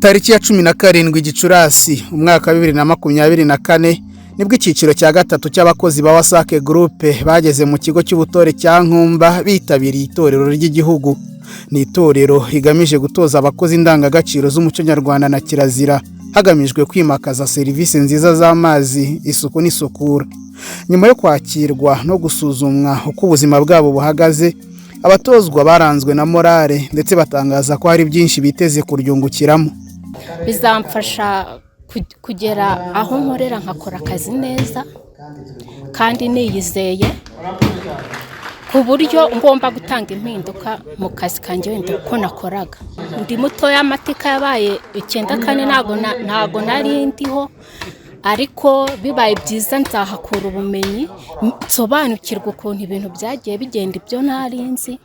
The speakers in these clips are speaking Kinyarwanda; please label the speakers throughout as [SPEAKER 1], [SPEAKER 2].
[SPEAKER 1] Tariki ya 17 Gicurasi umwaka wa 2024 nibwo icyiciro cya gatatu cy'abakozi ba Wasake Group bageze mu kigo cy'ubutore cya Nkumba bitabiriye itorero ry'igihugu. Ni itorero rigamije gutoza abakozi indangagaciro z'umuco nyarwanda na kirazira hagamijwe kwimakaza serivisi nziza z'amazi, isuku n'isukura. Nyuma yo kwakirwa no gusuzumwa uko ubuzima bwabo buhagaze, abatozwa baranzwe na morale ndetse batangaza ko hari byinshi biteze kuryungukiramo.
[SPEAKER 2] Bizamfasha kugera aho nkorera nkakora akazi neza kandi niyizeye ku buryo ngomba gutanga impinduka mu kazi kanjye wenda uko nakoraga. Ndi mutoya, amateka yabaye 94 ntago nari ndiho, ariko bibaye byiza nzahakura ubumenyi nsobanukirwa ukuntu ibintu byagiye bigenda ibyo narinzi,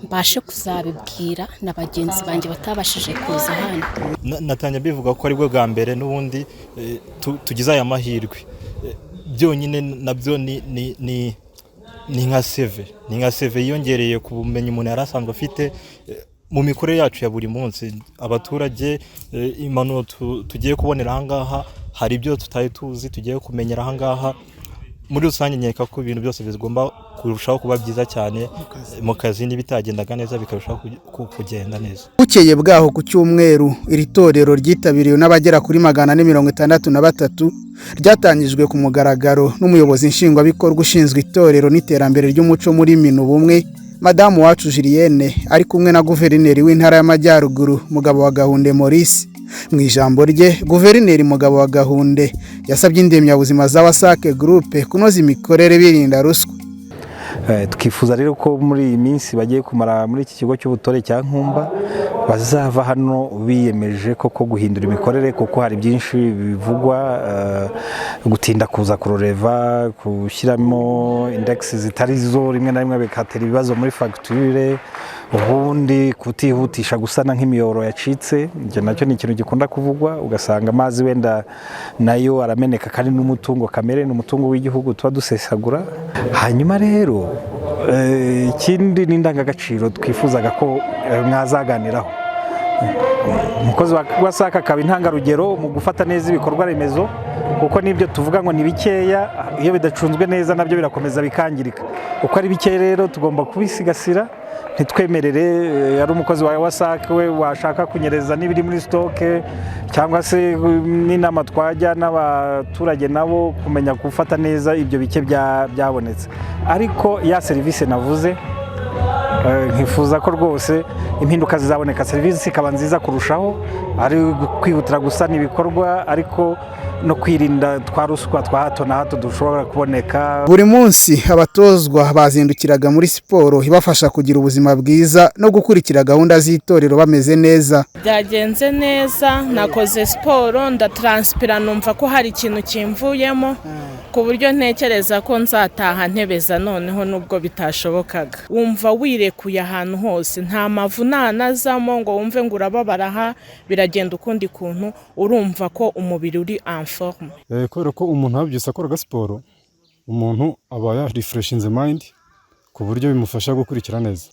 [SPEAKER 2] mbashe kuzabibwira na bagenzi banjye batabashije kuza hano.
[SPEAKER 3] Natanya bivuga ko ari bwo bwa mbere n'ubundi tugize aya mahirwe. Byonyine nabyo ni nka CV yongereye ku bumenyi umuntu yarasanzwe afite mu mikorere yacu ya buri munsi. Abaturage impanuro tugiye kubonera aha ngaha, hari ibyo tutari tuzi tugiye kumenyera aha ngaha. Muri rusange nyeka ko ibintu byose bizigomba kurushaho kuba byiza cyane mu kazi, n'ibitagendaga neza bikarushaho kugenda neza.
[SPEAKER 1] Bukeye bwaho ku cyumweru iri torero ryitabiriwe n'abagera kuri 463 ryatangijwe ku mugaragaro n'umuyobozi nshingwabikorwa ushinzwe itorero n'iterambere ry'umuco muri Minubumwe, Madamu Wacu Julienne, ari kumwe na Guverineri w'Intara y'Amajyaruguru Mugabo wa Gahunde Maurice. Mu ijambo rye, Guverineri Mugabo wa Gahunde yasabye indemyabuzima za Wasake Group kunoza imikorere birinda ruswa.
[SPEAKER 4] Tukifuza rero ko muri iyi minsi bagiye kumara muri iki kigo cy'ubutore cya Nkumba bazava hano biyemeje koko guhindura imikorere, kuko hari byinshi bivugwa, gutinda kuza kuroreva, gushyiramo index zitari zo, rimwe na rimwe bikatera ibibazo muri facture, ubundi kutihutisha gusana nk'imiyoro yacitse. Nje nacyo ni ikintu gikunda kuvugwa, ugasanga amazi wenda nayo arameneka kandi n'umutungo kamere, n'umutungo w'igihugu tuba dusesagura. Hanyuma rero ikindi n'indangagaciro twifuzaga ko mwazaganiraho. Umukozi wa Wasake akaba intangarugero mu gufata neza ibikorwa remezo, kuko nibyo tuvuga ngo ni bikeya, iyo bidacunzwe neza nabyo birakomeza bikangirika. Uko ari bikeya rero tugomba kubisigasira, ntitwemerere ari umukozi wa Wasake we washaka kunyereza n'ibiri muri stoke, cyangwa se n'inama twajya n'abaturage nabo kumenya gufata neza ibyo bike byabonetse. Ariko ya serivisi navuze, nkifuza ko rwose impinduka zizaboneka, serivisi ikaba nziza kurushaho, ari kwihutira gusana ibikorwa ariko no kwirinda twa ruswa twa hato na hato dushobora kuboneka.
[SPEAKER 1] Buri munsi abatozwa bazindukiraga muri siporo ibafasha kugira ubuzima bwiza no gukurikira gahunda z'itorero bameze neza.
[SPEAKER 5] Byagenze neza, nakoze siporo, ndatranspira, numva ko hari ikintu kimvuyemo ku buryo ntekereza ko nzataha ntebeza noneho nubwo bitashobokaga. Wumva wirekuye ahantu hose, nta mavunana azamo ngo wumve ngo urababaraha, biragenda ukundi kuntu, urumva ko umubiri uri en forme.
[SPEAKER 6] Kubera ko umuntu abyusa akora siporo, umuntu aba ya refreshing the mind ku buryo bimufasha gukurikira neza.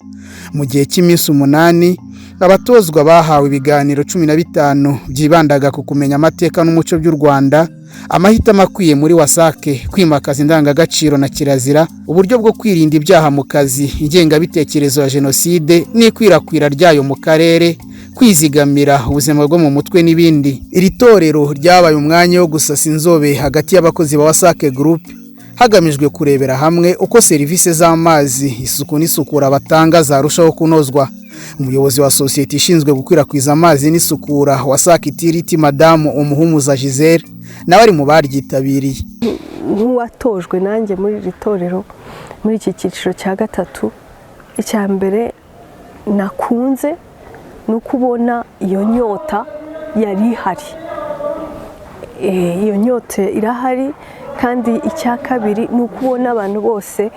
[SPEAKER 1] Mu gihe cy'iminsi 8 abatozwa bahawe ibiganiro 15 byibandaga ku kumenya amateka n'umuco by'u Rwanda, amahitamo akwiye muri Wasake kwimakaza indangagaciro na kirazira, uburyo bwo kwirinda ibyaha mu kazi, ingengabitekerezo ya jenoside n'ikwirakwira ryayo mu karere, kwizigamira ubuzima bwo mu mutwe n'ibindi. Iri torero ryabaye umwanya wo gusasa inzobe hagati y'abakozi ba Wasake Group, hagamijwe kurebera hamwe uko serivisi z'amazi, isuku n'isukura batanga zarushaho kunozwa. Umuyobozi wa sosiyete ishinzwe gukwirakwiza amazi n'isukura Wasake Utility, Madamu Umuhumuza Giselle, nawe ari mu baryitabiriye.
[SPEAKER 7] Watojwe nanjye muri iri torero muri iki cyiciro cya gatatu, icya mbere nakunze no kubona iyo nyota yari ihari. Iyo nyota irahari, kandi icya kabiri ni ukubona abantu bose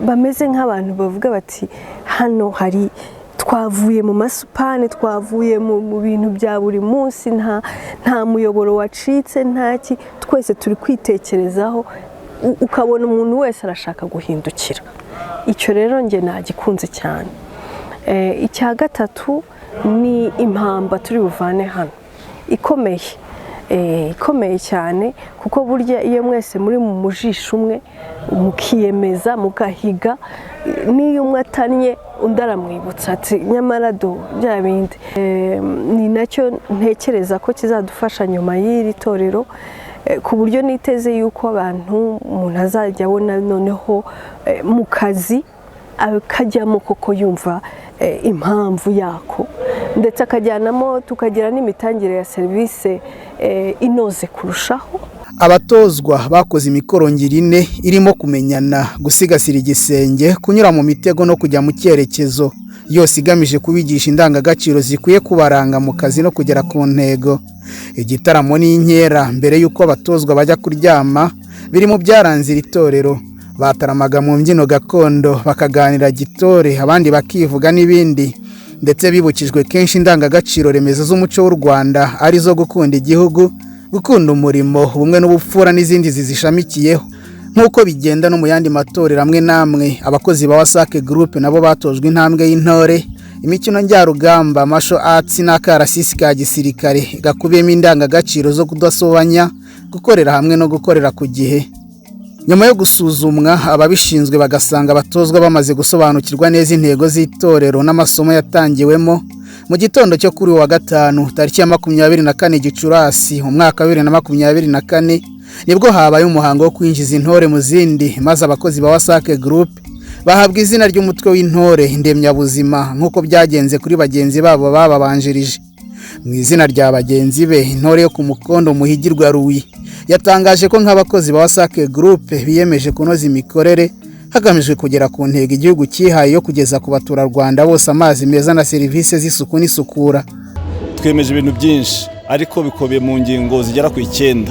[SPEAKER 7] bameze nk'abantu bavuga bati hano hari, twavuye mu masupane, twavuye mu bintu bya buri munsi, nta muyoboro wacitse, ntaki, twese turi kwitekerezaho, ukabona umuntu wese arashaka guhindukira. Icyo rero nge nagikunze cyane. Icya gatatu ni impamba turi buvane hano ikomeye cyane, kuko burya iyo mwese muri mu mujisho umwe mukiyemeza mugahiga, n'iyo umwe atannye undi aramwibutsa ati nyamara do bya bindi. Ni nacyo ntekereza ko kizadufasha nyuma y'iri torero, ku buryo niteze yuko umuntu azajya abona noneho mu kazi akajyamo koko yumva impamvu yako, ndetse akajyanamo tukagira n'imitangire ya serivisi inoze kurushaho.
[SPEAKER 1] Abatozwa bakoze imikorongiro ine irimo kumenyana, gusigasira igisenge, kunyura mu mitego no kujya mu cyerekezo, yose igamije kubigisha indangagaciro zikwiye kubaranga mu kazi no kugera ku ntego. Igitaramo n'inkera mbere y'uko abatozwa bajya kuryama biri mu byaranze iri torero. Bataramaga mu mbyino gakondo, bakaganira gitore, abandi bakivuga n'ibindi, ndetse bibukijwe kenshi indangagaciro remezo z'umuco w'u Rwanda arizo gukunda igihugu, gukunda umurimo, ubumwe n'ubupfura n'izindi zizishamikiyeho. Nk'uko bigenda no mu yandi matorero amwe n'amwe, abakozi ba Wasake Group nabo batojwe intambwe y'intore, imikino njyarugamba, martial arts n'akarasisi ka gisirikare gakubiyemo indangagaciro zo kudasobanya, gukorera hamwe no gukorera ku gihe. Nyuma yo gusuzumwa, ababishinzwe bagasanga abatozwa bamaze gusobanukirwa neza intego z'itorero n'amasomo yatangiwemo. Mu gitondo cyo kuri wa gatanu tariki ya 24 Gicurasi umwaka wa 2024 nibwo habaye umuhango wo kwinjiza intore mu zindi, maze abakozi ba Wasake Group bahabwa izina ry'umutwe w'intore ndemyabuzima nk'uko byagenze kuri bagenzi babo bababanjirije. Mu izina rya bagenzi be, intore yo ku Mukondo Muhigirwa Louis yatangaje ko nk'abakozi ba Wasake Group biyemeje kunoza imikorere hagamijwe kugera ku ntego igihugu cyihaye yo kugeza ku baturarwanda bose amazi meza na serivisi z'isuku n'isukura.
[SPEAKER 8] Twemeje ibintu byinshi ariko bikobiye mu ngingo zigera ku 9.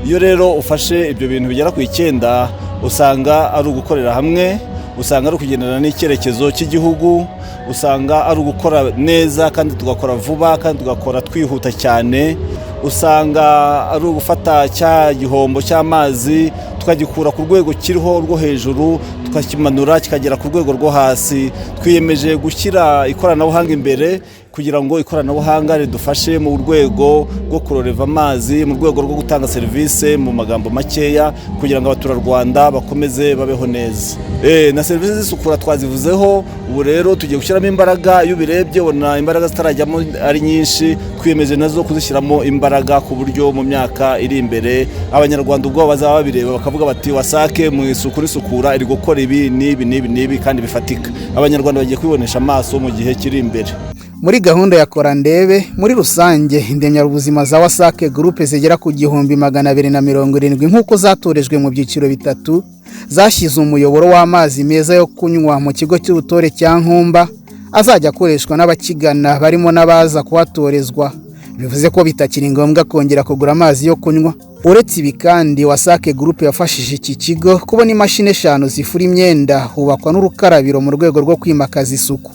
[SPEAKER 8] Iyo rero ufashe ibyo bintu bigera ku 9 usanga ari ugukorera hamwe, usanga ari ukugendana n'icyerekezo cy'igihugu, usanga ari ugukora neza kandi tugakora vuba kandi tugakora twihuta cyane, usanga ari ugufata cya gihombo cy'amazi tukagikura ku rwego kiriho rwo hejuru tukakimanura kikagera ku rwego rwo hasi. Twiyemeje gushyira ikoranabuhanga imbere kugira ngo ikoranabuhanga ridufashe mu rwego rwo kuroreva amazi, mu rwego rwo gutanga serivisi mu magambo makeya, kugira ngo abaturarwanda bakomeze babeho neza. Na serivisi z'isukura twazivuzeho, ubu rero tugiye gushyiramo imbaraga. Iyo birebye ubona imbaraga zitarajyamo ari nyinshi, twiyemeje nazo kuzishyiramo imbaraga ku buryo mu myaka iri imbere abanyarwanda ubwo bazaba babireba bakavuga bati Wasake mu isuku n'isukura iri gukora ibi n'ibi kandi bifatika. Abanyarwanda bagiye kwibonesha amaso mu gihe kiri imbere.
[SPEAKER 1] Muri gahunda ya Kora Ndebe, muri rusange indemyabuzima za Wasake Group zigera ku 1270 nk'uko zatorejwe mu byiciro bitatu, zashyize umuyoboro w'amazi meza yo kunywa mu kigo cy'ubutore cya Nkumba, azajya akoreshwa n'abakigana barimo n'abaza kuhatorezwa. Bivuze ko bitakiri ngombwa kongera kugura amazi yo kunywa. Uretse ibi kandi, Wasake Group yafashije iki kigo kubona imashini 5 zifura imyenda, hubakwa n'urukarabiro mu rwego rwo kwimakaza isuku.